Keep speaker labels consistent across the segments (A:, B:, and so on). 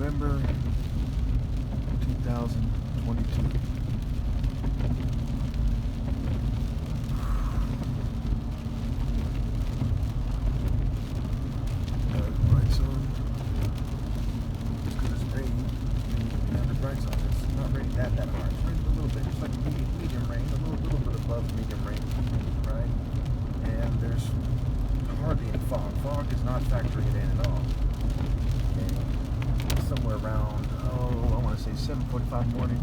A: November 2022. Brights on. Just because it's raining, you have the brights on. It's not raining that hard. It's raining a little bit. It's like medium rain, a little bit above medium rain, right? And there's hardly any fog. Fog is not factoring it in at all. Okay. Somewhere around, I want to say 7:45 in the morning.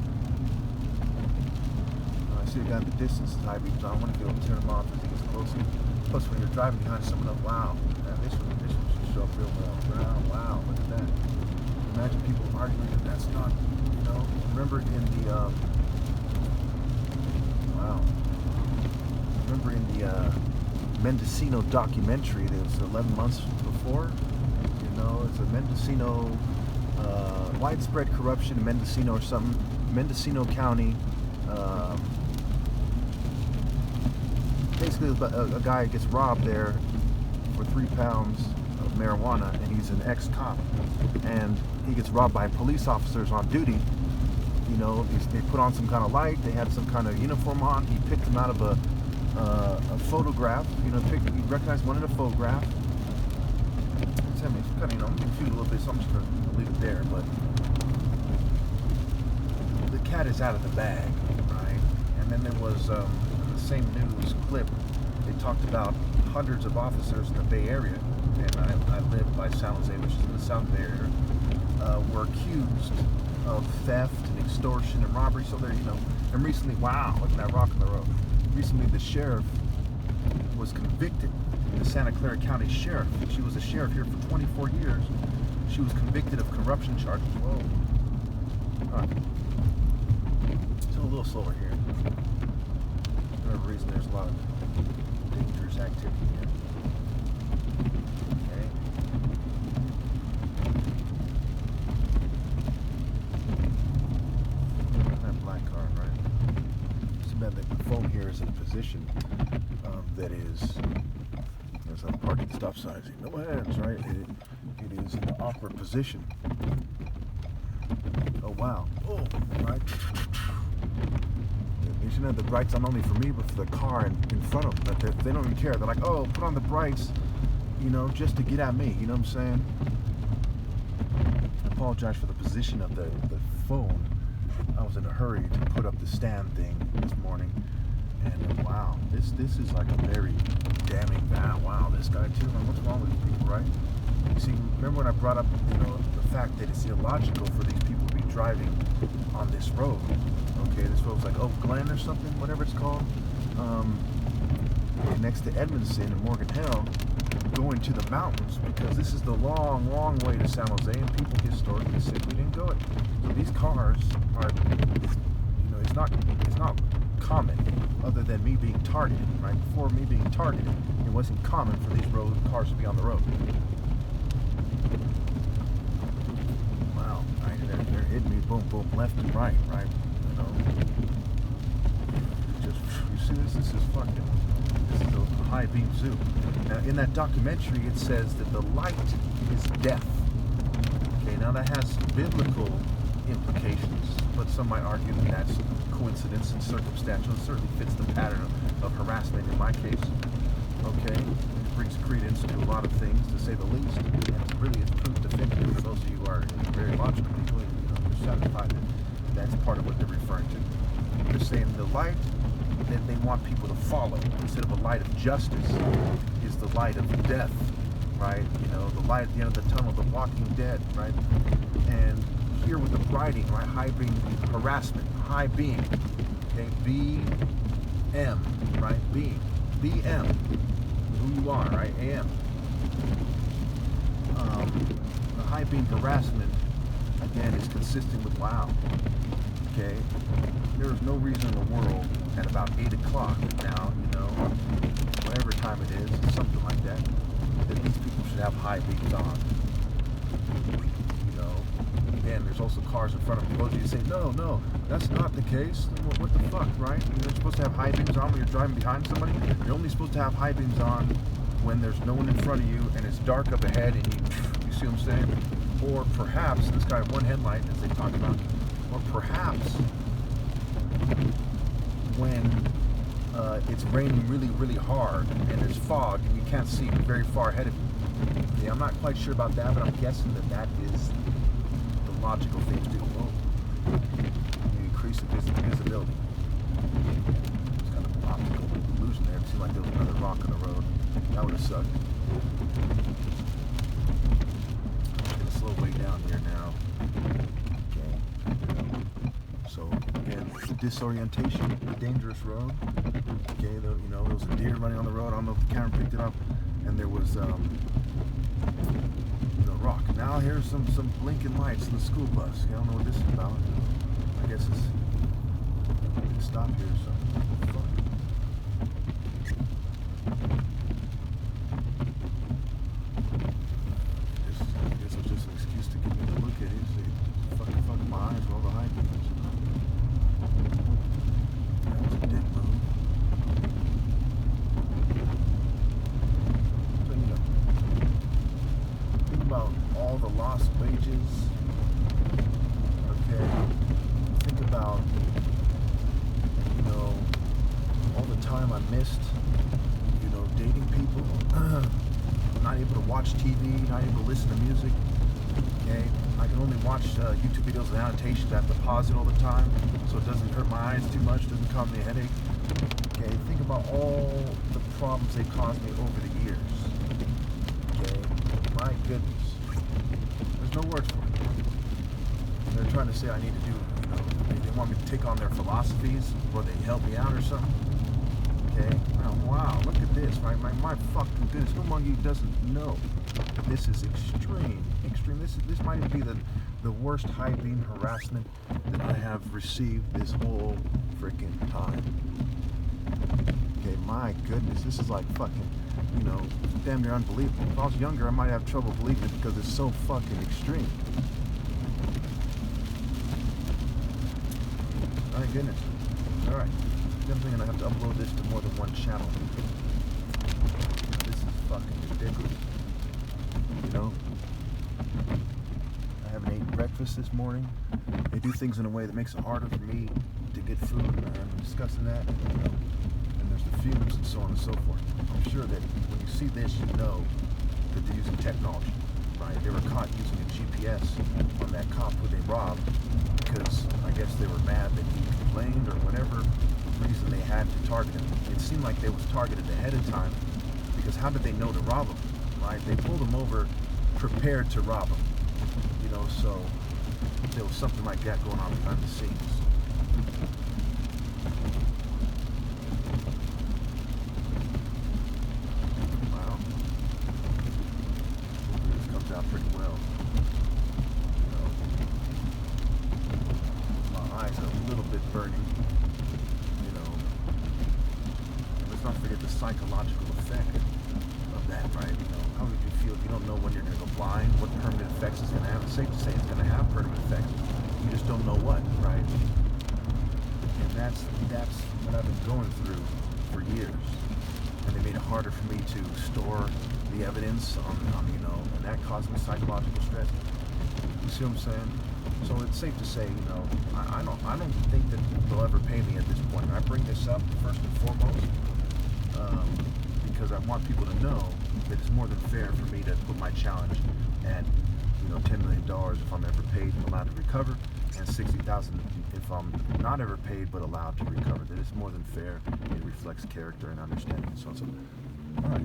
A: I see a guy in the distance, high beams. I want to be able to turn them off as he gets closer. Plus, when you're driving behind someone else, wow, man, this one should show up real well. Wow, look at that. Imagine people arguing that that's not, remember in the, remember in the Mendocino documentary that was 11 months before? It's a Mendocino, widespread corruption in Mendocino or something. Mendocino County. Basically, a guy gets robbed there for 3 pounds of marijuana, and he's an ex-cop. And he gets robbed by police officers on duty. They put on some kind of light. They had some kind of uniform on. He picked them out of a photograph. He recognized one in a photograph. I'm confused a little bit, so I'm just going to leave it there. But the cat is out of the bag, right? And then there was the same news clip. They talked about hundreds of officers in the Bay Area, and I live by San Jose, which is in the South Bay Area, were accused of theft and extortion and robbery. So they're, and recently, wow, look at that rock on the road. Recently, the sheriff was convicted. The Santa Clara County Sheriff. She was a sheriff here for 24 years. She was convicted of corruption charges. Whoa. All right. Still a little slower here. For whatever reason, there's a lot of dangerous activity here. Okay. That black car, right? It's too bad that the phone here is in a position that is. As I'm parking the stop sign, no hands, right? It is in an awkward position. Oh wow! Oh, right. They shouldn't have the brights on only for me, but for the car in front of them. But they don't even care. They're like, oh, put on the brights, just to get at me. You know what I'm saying? I apologize for the position of the phone. I was in a hurry to put up the stand thing this morning. And wow, this is like a very damning. Wow, this guy too. Man, what's wrong with these people, right? You see, remember when I brought up, the fact that it's illogical for these people to be driving on this road. Okay, this road's like Oak Glen or something, whatever it's called, next to Edmondson and Morgan Hill, going to the mountains, because this is the long way to San Jose, and people historically simply didn't go it. So these cars are, it's not common, other than me being targeted, right? Before me being targeted, it wasn't common for these cars to be on the road. Wow, right? They're hitting me, boom, left and right? You see this? This is a high beam zoom. Now, in that documentary, it says that the light is death. Okay, now that has biblical implications, but some might argue that that's coincidence and circumstantial. It certainly fits the pattern of harassment in my case. Okay, it brings credence to a lot of things, to say the least, and really it's proof definitive for those of you who are very logical people. You're satisfied that that's part of what they're referring to. They're saying the light that they want people to follow, instead of a light of justice, is the light of death, right? The light at the end of the tunnel, the walking dead, right? And here with the writing, right? High beam harassment, high beam, okay? BM, right? Beam, BM, who you are, right? AM. The high beam harassment, again, is consistent with wow. Okay, there is no reason in the world at about 8 o'clock now, whatever time it is, something like that these people should have high beams on. Again, there's also cars in front of them. You say, no, that's not the case. What the fuck, right? You're supposed to have high beams on when you're driving behind somebody. You're only supposed to have high beams on when there's no one in front of you and it's dark up ahead, and you see what I'm saying? Or perhaps, this guy had one headlight, as they talk about, or perhaps when it's raining really, really hard and there's fog and you can't see very far ahead of you. Yeah, I'm not quite sure about that, but I'm guessing that is the logical thing to do. Whoa. You increase the visibility. It's kind of an optical illusion there. It seemed like there was another rock on the road. That would have sucked. Slow way down here now. Okay. So again, the disorientation, the dangerous road. Okay, there was a deer running on the road. I don't know if the camera picked it up, and there was the rock. Now here's some blinking lights in the school bus. Okay, I don't know what this is about. I guess it's stop here. So. Watch TV, not able to listen to music. Okay, I can only watch YouTube videos and annotations. I have to pause it all the time so it doesn't hurt my eyes too much, doesn't cause me a headache. Okay, think about all the problems they caused me over the years. Okay, my goodness, there's no words for it. They're trying to say I need to do, they want me to take on their philosophies or they help me out or something. Okay, wow, look at this, right? My fucking goodness, who among you doesn't know this is extreme? This might be the worst high beam harassment that I have received this whole freaking time. Okay, my goodness, this is like fucking, damn near unbelievable. If I was younger, I might have trouble believing it because it's so fucking extreme. My goodness. All right. I'm going to have to upload this to more than one channel. This is fucking ridiculous. I haven't ate breakfast this morning. They do things in a way that makes it harder for me to get food. I'm discussing that. And there's the fumes and so on and so forth. I'm sure that when you see this, you know that they're using technology, right? They were caught using a GPS on that cop who they robbed because I guess they were mad that he complained or whatever reason they had to target him. It seemed like they was targeted ahead of time because how did they know to rob him, right? They pulled him over prepared to rob him, so there was something like that going on behind the scenes. Wow. This comes out pretty well. My eyes are a little bit burning. Let's not forget the psychological effect of that, right? How would you feel if you don't know when you're going to go blind, what permanent effects it's going to have? It's safe to say it's going to have permanent effects. You just don't know what, right? And that's what I've been going through for years. And they made it harder for me to store the evidence on and that caused me psychological stress. You see what I'm saying? So it's safe to say, I don't think that they'll ever pay me at this point. I bring this up first and foremost because I want people to know that it's more than fair for me to put my challenge at $10 million if I'm ever paid and allowed to recover, and $60,000 if I'm not ever paid but allowed to recover. That it's more than fair. It reflects character and understanding. So all right.